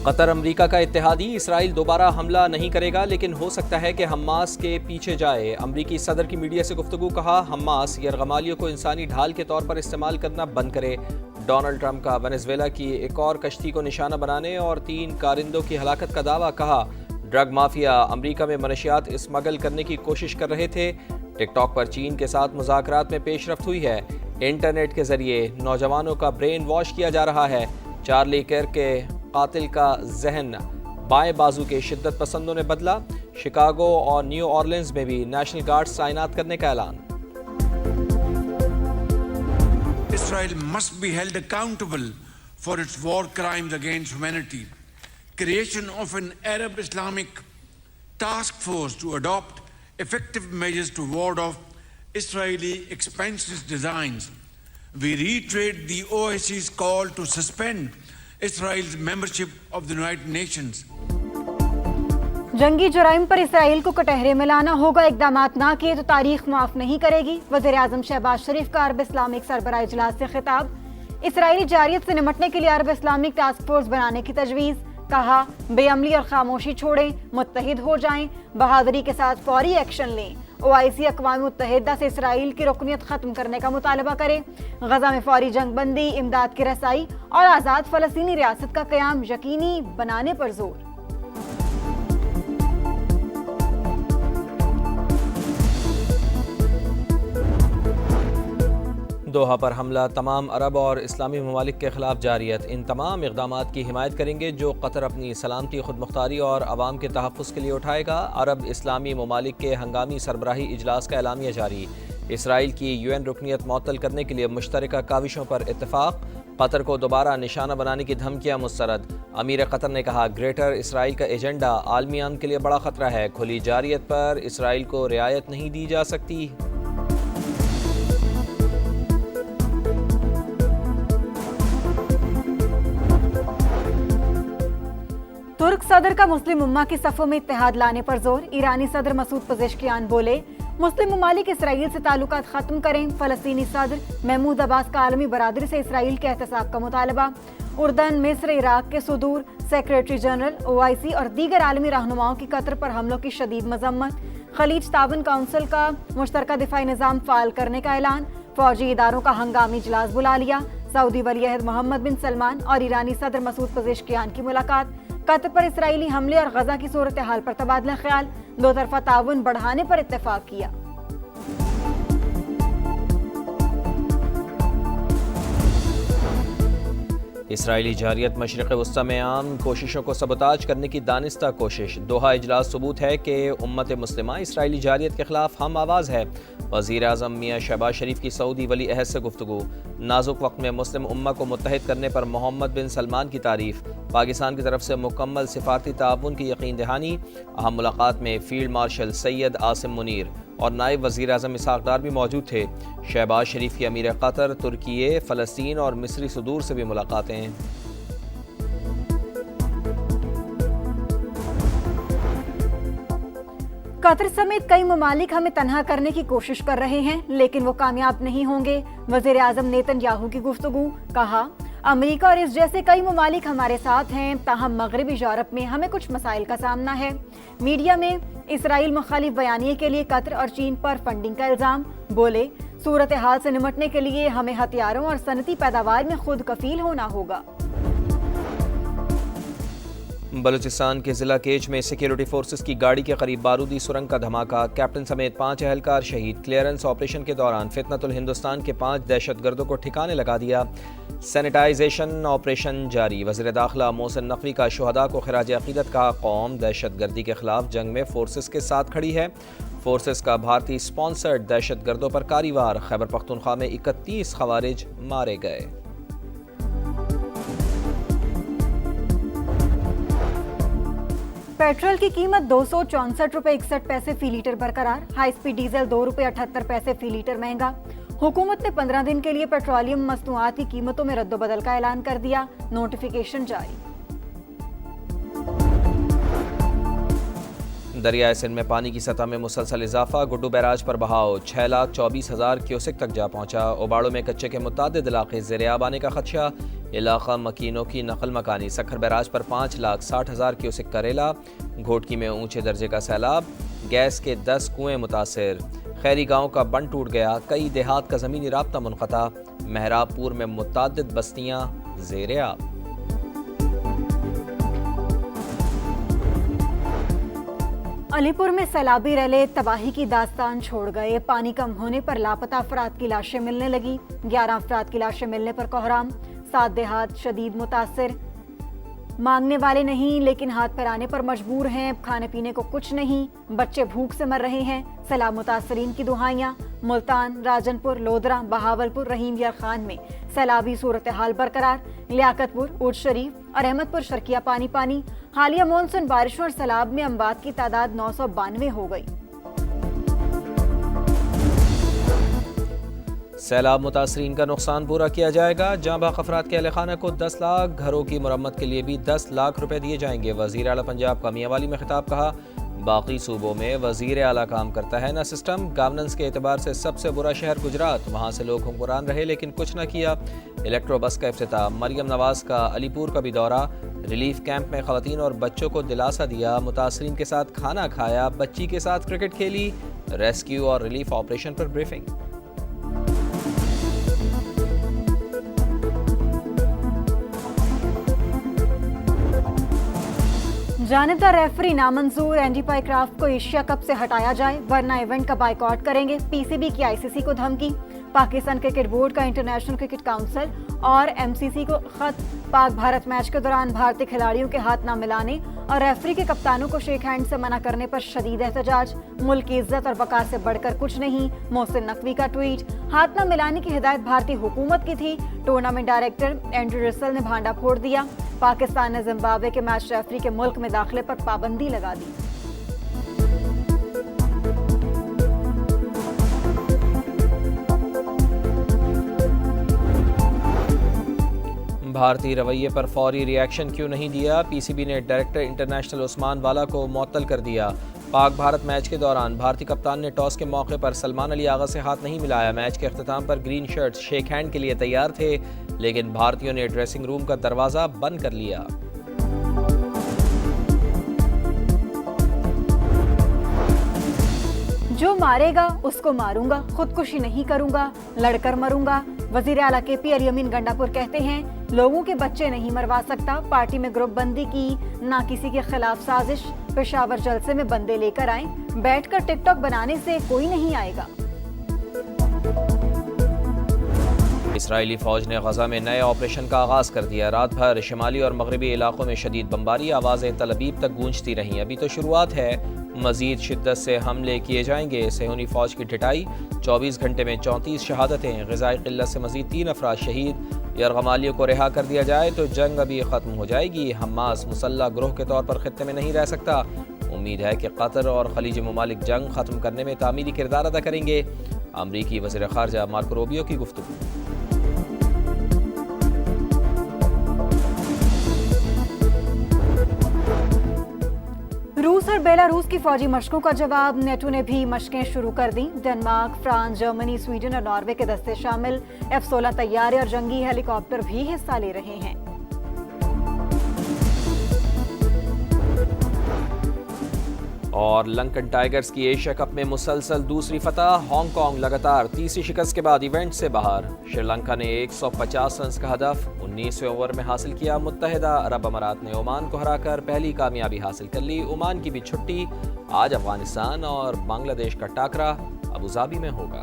قطر امریکہ کا اتحادی، اسرائیل دوبارہ حملہ نہیں کرے گا لیکن ہو سکتا ہے کہ حماس کے پیچھے جائے۔ امریکی صدر کی میڈیا سے گفتگو، کہا حماس یرغمالیوں کو انسانی ڈھال کے طور پر استعمال کرنا بند کرے۔ ڈونلڈ ٹرمپ کا ونیزویلا کی ایک اور کشتی کو نشانہ بنانے اور 3 کارندوں کی ہلاکت کا دعویٰ، کہا ڈرگ مافیا امریکہ میں منشیات اسمگل کرنے کی کوشش کر رہے تھے۔ ٹک ٹاک پر چین کے ساتھ مذاکرات میں پیش رفت ہوئی ہے۔ انٹرنیٹ کے ذریعے نوجوانوں کا برین واش کیا جا رہا ہے۔ چارلی کرک کے قاتل کا ذہن بائیں بازو کے شدت پسندوں نے بدلا۔ شکاگو اور نیو اورلینز میں بھی نیشنل گارڈز تعینات کرنے کا اعلان۔ Israel must be held accountable for its war crimes against humanity. Creation of an Arab Islamic task force to adopt effective measures to ward off Israeli expansionist designs. We reiterate the OIC's call to suspend Israel's membership of the United Nations. جنگی جرائم پر اسرائیل کو کٹہرے میں لانا ہوگا، اقدامات نہ کیے تو تاریخ معاف نہیں کرے گی۔ وزیر اعظم شہباز شریف کا عرب اسلامک سربراہ اجلاس سے خطاب۔ اسرائیلی جارحیت سے نمٹنے کے لیے عرب اسلامک ٹاسک فورس بنانے کی تجویز، کہا بے عملی اور خاموشی چھوڑیں، متحد ہو جائیں، بہادری کے ساتھ فوری ایکشن لیں۔ OIC اقوام متحدہ سے اسرائیل کی رکنیت ختم کرنے کا مطالبہ کرے، غزہ میں فوری جنگ بندی، امداد کی رسائی اور آزاد فلسطینی ریاست کا قیام یقینی بنانے پر زور۔ دوحہ پر حملہ، تمام عرب اور اسلامی ممالک کے خلاف جارحیت ان تمام اقدامات کی حمایت کریں گے جو قطر اپنی سلامتی، خود مختاری اور عوام کے تحفظ کے لیے اٹھائے گا۔ عرب اسلامی ممالک کے ہنگامی سربراہی اجلاس کا اعلامیہ جاری۔ اسرائیل کی UN رکنیت معطل کرنے کے لیے مشترکہ کاوشوں پر اتفاق۔ قطر کو دوبارہ نشانہ بنانے کی دھمکیاں مسترد۔ امیر قطر نے کہا گریٹر اسرائیل کا ایجنڈا عالمی امن کے لیے بڑا خطرہ ہے، کھلی جارحیت پر اسرائیل کو رعایت نہیں دی جا سکتی۔ ترک صدر کا مسلم امہ کی صفوں میں اتحاد لانے پر زور۔ ایرانی صدر مسعود پزشکیان بولے مسلم ممالک اسرائیل سے تعلقات ختم کریں۔ فلسطینی صدر محمود عباس کا عالمی برادری سے اسرائیل کے احتساب کا مطالبہ۔ اردن، مصر، عراق کے صدور، سیکریٹری جنرل، OIC اور دیگر عالمی رہنماؤں کی قطر پر حملوں کی شدید مذمت۔ خلیج تعاون کونسل کا مشترکہ دفاعی نظام فعال کرنے کا اعلان۔ فوجی اداروں کا ہنگامی اجلاس بلا لیا۔ سعودی ولی عہد محمد بن سلمان اور ایرانی صدر مسعود پزشکیان کی ملاقات۔ قطر پر اسرائیلی حملے اور غزہ کی صورتحال پر تبادلہ خیال، دو طرفہ تعاون بڑھانے پر اتفاق کیا۔ اسرائیلی جارحیت مشرق وسطی میں عام کوششوں کو سبوتاج کرنے کی دانستہ کوشش۔ دوحہ اجلاس ثبوت ہے کہ امت مسلمہ اسرائیلی جارحیت کے خلاف ہم آواز ہے۔ وزیر اعظم میاں شہباز شریف کی سعودی ولی عہد سے گفتگو۔ نازک وقت میں مسلم امہ کو متحد کرنے پر محمد بن سلمان کی تعریف۔ پاکستان کی طرف سے مکمل سفارتی تعاون کی یقین دہانی۔ اہم ملاقات میں فیلڈ مارشل سید عاصم منیر اور نائب وزیر اعظم اسحاق ڈار بھی موجود تھے۔ شہباز شریف کی امیر قطر، ترکیے، فلسطین اور مصری صدور سے بھی ملاقاتیں۔ قطر سمیت کئی ممالک ہمیں تنہا کرنے کی کوشش کر رہے ہیں لیکن وہ کامیاب نہیں ہوں گے۔ وزیر اعظم نیتن یاہو کی گفتگو، کہا امریکہ اور اس جیسے کئی ممالک ہمارے ساتھ ہیں، تاہم مغربی یورپ میں ہمیں کچھ مسائل کا سامنا ہے۔ میڈیا میں اسرائیل مخالف بیانیے کے لیے قطر اور چین پر فنڈنگ کا الزام، بولے صورتحال سے نمٹنے کے لیے ہمیں ہتھیاروں اور صنعتی پیداوار میں خود کفیل ہونا ہوگا۔ بلوچستان کے ضلع کیچ میں سیکیورٹی فورسز کی گاڑی کے قریب بارودی سرنگ کا دھماکہ، کیپٹن سمیت 5 اہلکار شہید۔ کلیئرنس آپریشن کے دوران فتنۃ الہندوستان کے 5 دہشت گردوں کو ٹھکانے لگا دیا۔ سینیٹائزیشن آپریشن جاری۔ وزیر داخلہ محسن نقوی کا شہداء کو خراج عقیدت، کہا قوم دہشت گردی کے خلاف جنگ میں فورسز کے ساتھ کھڑی ہے۔ فورسز کا بھارتی سپانسرڈ دہشت گردوں پر کاری وار۔ خیبر پختونخوا میں 31 خوارج مارے گئے۔ پیٹرول کی قیمت 264 روپے 61 پیسے فی لیٹر برقرار۔ ہائی سپیڈ ڈیزل 2 روپے 78 پیسے فی لیٹر مہنگا۔ حکومت نے 15 دن کے لیے پیٹرولیم مصنوعات کی قیمتوں میں رد و بدل کا اعلان کر دیا، نوٹیفیکیشن جاری۔ دریائے سندھ میں پانی کی سطح میں مسلسل اضافہ، گڈو بیراج پر بہاؤ 6,24,000 کیوسک تک جا پہنچا۔ اوباڑوں میں کچے کے متعدد علاقے زیر آب آنے کا خدشہ، علاقہ مکینوں کی نقل مکانی، سکھر بیراج پر 5,60,000 کیوسک کا ریلا، گھوٹکی میں اونچے درجے کا سیلاب، گیس کے 10 کنویں متاثر، خیری گاؤں کا بند ٹوٹ گیا، کئی دیہات کا زمینی رابطہ منقطع، مہراب پور میں متعدد بستیاں زیر آب۔ علی پور میں سیلابی ریلے تباہی کی داستان چھوڑ گئے، پانی کم ہونے پر لاپتہ افراد کی لاشیں ملنے لگی، 11 افراد کی لاشیں ملنے پر کوہرام، 7 دیہات شدید متاثر، مانگنے والے نہیں لیکن ہاتھ پھیلانے پر مجبور ہیں، کھانے پینے کو کچھ نہیں، بچے بھوک سے مر رہے ہیں، سیلاب متاثرین کی دہائیاں، ملتان، راجن پور، لودرا، بہاول پور، رحیم یار خان میں سیلابی صورتحال برقرار، لیاقت پور، اوٹ شریف اور احمد پور شرکیہ پانی پانی، حالیہ مونسون بارشوں اور سیلاب میں اموات کی تعداد 992 ہو گئی۔ سیلاب متاثرین کا نقصان پورا کیا جائے گا، جاں بحق افراد کے اہل خانہ کو 10 لاکھ، گھروں کی مرمت کے لیے بھی 10 لاکھ روپے دیے جائیں گے۔ وزیر اعلیٰ پنجاب کا میاں والی میں خطاب، کہا باقی صوبوں میں وزیر اعلیٰ کام کرتا ہے نہ سسٹم، گورننس کے اعتبار سے سب سے برا شہر گجرات، وہاں سے لوگ حکمران رہے لیکن کچھ نہ کیا۔ الیکٹرو بس کا افتتاح، مریم نواز کا علی پور کا بھی دورہ، ریلیف کیمپ میں خواتین اور بچوں کو دلاسا دیا، متاثرین کے ساتھ کھانا کھایا، بچی کے ساتھ کرکٹ کھیلی، ریسکیو اور ریلیف آپریشن پر بریفنگ۔ جانبدار ریفری نامنظور، اینڈی پائیکرافٹ کو ایشیا کپ سے ہٹایا جائے ورنہ ایونٹ کا بائیکاٹ کریں گے، پی سی بی کی آئی سی سی کو دھمکی، پاکستان کرکٹ بورڈ کا انٹرنیشنل کرکٹ کونسل اور ایم سی سی کو خط، پاک بھارت میچ کے دوران بھارتی کھلاڑیوں کے ہاتھ نہ ملانے اور ریفری کے کپتانوں کو شیک ہینڈ سے منع کرنے پر شدید احتجاج، ملک کی عزت اور وقار سے بڑھ کر کچھ نہیں، محسن نقوی کا ٹویٹ، ہاتھ نہ ملانے کی ہدایت بھارتی حکومت کی تھی، ٹورنامنٹ ڈائریکٹر اینڈریو رسل نے بھانڈا پھوڑ دیا، پاکستان نے زمبابوے کے میچ ریفری کے ملک میں داخلے پر پابندی لگا دی۔ بھارتی رویے پر فوری ری ایکشن کیوں نہیں دیا؟ پی سی بی نے ڈائریکٹر انٹرنیشنل عثمان والا کو معطل کر دیا۔ پاک بھارت میچ کے دوران بھارتی کپتان نے ٹاس کے موقع پر سلمان علی آغا سے ہاتھ نہیں ملایا، میچ کے اختتام پر گرین شرٹس شیک ہینڈ کے لیے تیار تھے لیکن بھارتیوں نے ڈریسنگ روم کا دروازہ بند کر لیا۔ جو مارے گا اس کو ماروں گا، خودکشی نہیں کروں گا، لڑ کر مروں گا، وزیر اعلیٰ کے پی علی امین گنڈا پور کہتے ہیں لوگوں کے بچے نہیں مروا سکتا، پارٹی میں گروپ بندی کی، نہ کسی کے خلاف سازش، پشاور جلسے میں بندے لے کر آئیں، بیٹھ کر ٹک ٹاک بنانے سے کوئی نہیں آئے گا۔ اسرائیلی فوج نے غزہ میں نئے آپریشن کا آغاز کر دیا، رات بھر شمالی اور مغربی علاقوں میں شدید بمباری، آوازیں تل ابیب تک گونجتی رہیں، ابھی تو شروعات ہے، مزید شدت سے حملے کیے جائیں گے۔ صہیونی فوج کی ڈٹائی، 24 گھنٹے میں 34 شہادتیں، غذائی قلت سے مزید 3 افراد شہید، یرغمالیوں کو رہا کر دیا جائے تو جنگ ابھی ختم ہو جائے گی، حماس مسلح گروہ کے طور پر خطے میں نہیں رہ سکتا، امید ہے کہ قطر اور خلیجی ممالک جنگ ختم کرنے میں تعمیری کردار ادا کریں گے، امریکی وزیر خارجہ مارکو روبیو کی گفتگو۔ روس اور بیلاروس کی فوجی مشقوں کا جواب، نیٹو نے بھی مشقیں شروع کر دیں، ڈنمارک، فرانس، جرمنی، سویڈن اور ناروے کے دستے شامل، F-16 طیارے اور جنگی ہیلی کاپٹر بھی حصہ لے رہے ہیں۔ اور لنکن ٹائیگرز کی ایشیا کپ میں مسلسل دوسری فتح، ہانگ کانگ لگاتار تیسری شکست کے بعد ایونٹ سے باہر، شری لنکا نے 150 رنز کا ہدف 19ویں اوور میں حاصل کیا، متحدہ عرب امارات نے عمان کو ہرا کر پہلی کامیابی حاصل کر لی، عمان کی بھی چھٹی، آج افغانستان اور بنگلہ دیش کا ٹاکرا ابوظہبی میں ہوگا۔